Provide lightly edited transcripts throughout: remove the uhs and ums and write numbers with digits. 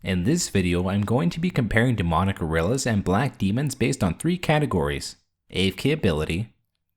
In this video, I'm going to be comparing demonic gorillas and black demons based on 3 categories: AFK ability,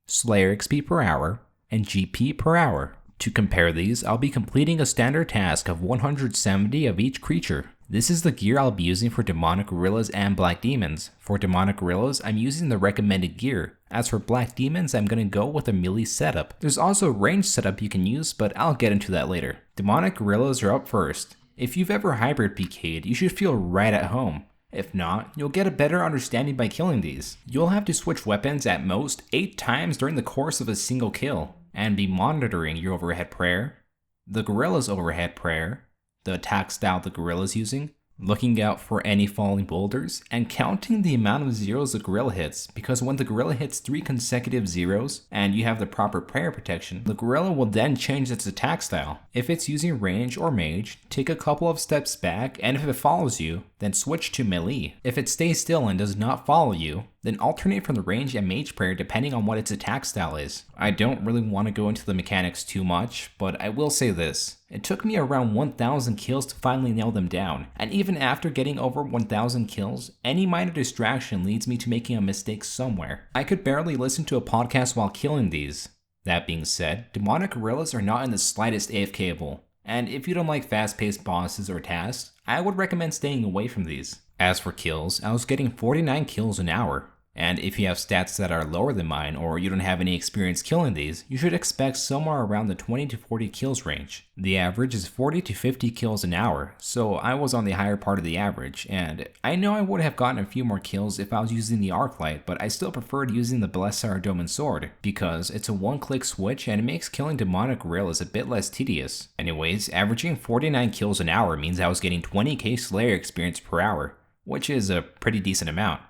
Slayer XP per hour, and GP per hour. To compare these, I'll be completing a standard task of 170 of each creature. This is the gear I'll be using for demonic gorillas and black demons. For demonic gorillas, I'm using the recommended gear. As for black demons, I'm going to go with a melee setup. There's also a ranged setup you can use, but I'll get into that later. Demonic gorillas are up first. If you've ever hybrid PK'd, you should feel right at home. If not, you'll get a better understanding by killing these. You'll have to switch weapons at most 8 times during the course of a single kill, and be monitoring your overhead prayer, the gorilla's overhead prayer, the attack style the gorilla's using, looking out for any falling boulders, and counting the amount of zeros the gorilla hits, because when the gorilla hits 3 consecutive zeros and you have the proper prayer protection, the gorilla will then change its attack style. If it's using range or mage, take a couple of steps back, and if it follows you, then switch to melee. If it stays still and does not follow you, then alternate from the range and mage prayer depending on what its attack style is. I don't really want to go into the mechanics too much, but I will say this. It took me around 1000 kills to finally nail them down, and even after getting over 1000 kills, any minor distraction leads me to making a mistake somewhere. I could barely listen to a podcast while killing these. That being said, demonic gorillas are not in the slightest AFKable, and if you don't like fast-paced bosses or tasks, I would recommend staying away from these. As for kills, I was getting 49 kills an hour. And if you have stats that are lower than mine, or you don't have any experience killing these, you should expect somewhere around the 20 to 40 kills range. The average is 40 to 50 kills an hour, so I was on the higher part of the average, and I know I would have gotten a few more kills if I was using the arc light, but I still preferred using the Blessed Saradomin sword, because it's a one-click switch and it makes killing demonic gorillas a bit less tedious. Anyways, averaging 49 kills an hour means I was getting 20k Slayer experience per hour, which is a pretty decent amount.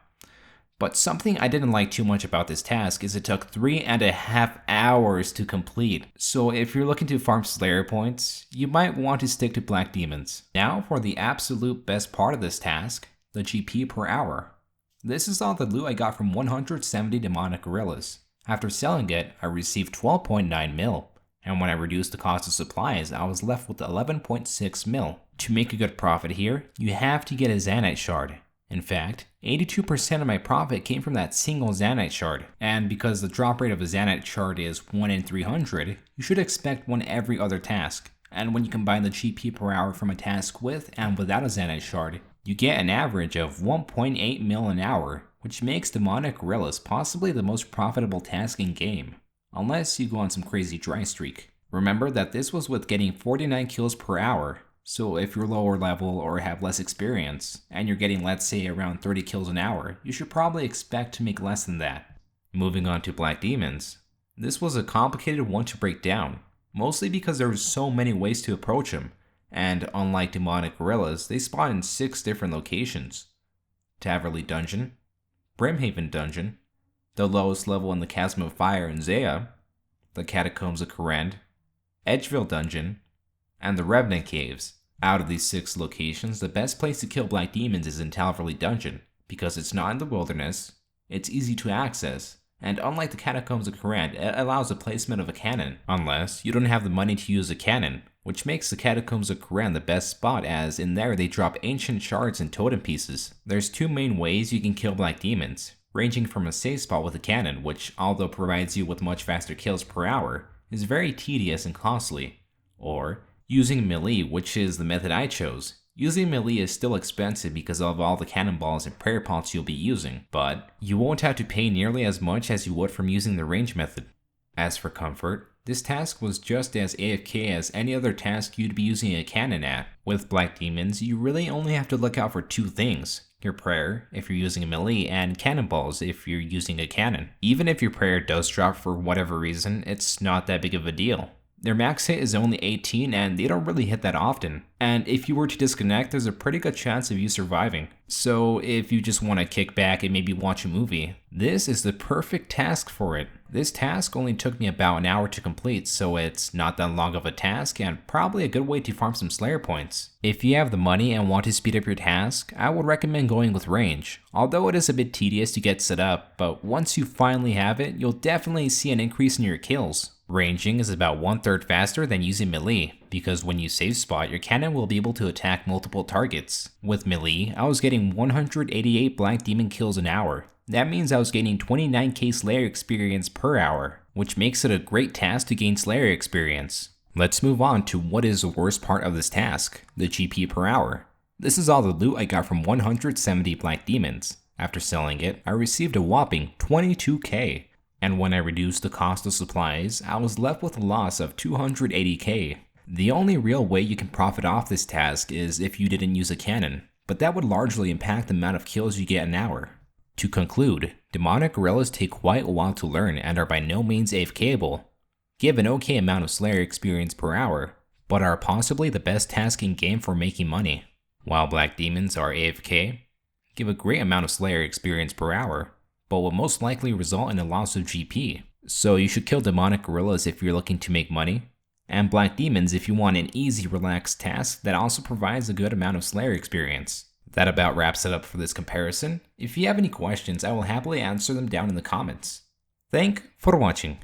But something I didn't like too much about this task is it took 3.5 hours to complete. So if you're looking to farm Slayer points, you might want to stick to black demons. Now for the absolute best part of this task, the GP per hour. This is all the loot I got from 170 demonic gorillas. After selling it, I received 12.9 mil. And when I reduced the cost of supplies, I was left with 11.6 mil. To make a good profit here, you have to get a Zanite shard. In fact, 82% of my profit came from that single Zanite shard, and because the drop rate of a Zanite shard is 1 in 300, you should expect one every other task. And when you combine the GP per hour from a task with and without a Zanite shard, you get an average of 1.8 mil an hour, which makes demonic gorillas possibly the most profitable task in game, unless you go on some crazy dry streak. Remember that this was with getting 49 kills per hour. So if you're lower level or have less experience, and you're getting, let's say, around 30 kills an hour, you should probably expect to make less than that. Moving on to black demons. This was a complicated one to break down, mostly because there were so many ways to approach them, and unlike demonic gorillas, they spawn in 6 different locations. Taverley Dungeon, Brimhaven Dungeon, the lowest level in the Chasm of Fire in Zaya, the Catacombs of Kourend, Edgeville Dungeon, and the Revenant Caves. Out of these 6 locations, the best place to kill black demons is in Taverley Dungeon, because it's not in the wilderness, it's easy to access, and unlike the Catacombs of Kourend, it allows the placement of a cannon, unless you don't have the money to use a cannon, which makes the Catacombs of Kourend the best spot, as in there they drop ancient shards and totem pieces. There's 2 main ways you can kill black demons, ranging from a safe spot with a cannon, which although provides you with much faster kills per hour, is very tedious and costly, or using melee, which is the method I chose. Using melee is still expensive because of all the cannonballs and prayer pots you'll be using, but you won't have to pay nearly as much as you would from using the range method. As for comfort, this task was just as AFK as any other task you'd be using a cannon at. With black demons, you really only have to look out for 2 things: your prayer, if you're using a melee, and cannonballs if you're using a cannon. Even if your prayer does drop for whatever reason, it's not that big of a deal. Their max hit is only 18 and they don't really hit that often. And if you were to disconnect, there's a pretty good chance of you surviving. So if you just want to kick back and maybe watch a movie, this is the perfect task for it. This task only took me about an hour to complete, so it's not that long of a task and probably a good way to farm some Slayer points. If you have the money and want to speed up your task, I would recommend going with range. Although it is a bit tedious to get set up, but once you finally have it, you'll definitely see an increase in your kills. Ranging is about 1/3 faster than using melee, because when you safe spot, your cannon will be able to attack multiple targets. With melee, I was getting 188 Black Demon kills an hour. That means I was gaining 29k Slayer experience per hour, which makes it a great task to gain Slayer experience. Let's move on to what is the worst part of this task, the GP per hour. This is all the loot I got from 170 Black Demons. After selling it, I received a whopping 22k. And when I reduced the cost of supplies, I was left with a loss of 280k. The only real way you can profit off this task is if you didn't use a cannon, but that would largely impact the amount of kills you get an hour. To conclude, demonic gorillas take quite a while to learn and are by no means AFKable. Give an okay amount of Slayer experience per hour, but are possibly the best task in game for making money. While Black Demons are AFK, give a great amount of Slayer experience per hour, but will most likely result in a loss of GP. So you should kill demonic gorillas if you're looking to make money, and Black Demons if you want an easy, relaxed task that also provides a good amount of Slayer experience. That about wraps it up for this comparison. If you have any questions, I will happily answer them down in the comments. Thanks for watching.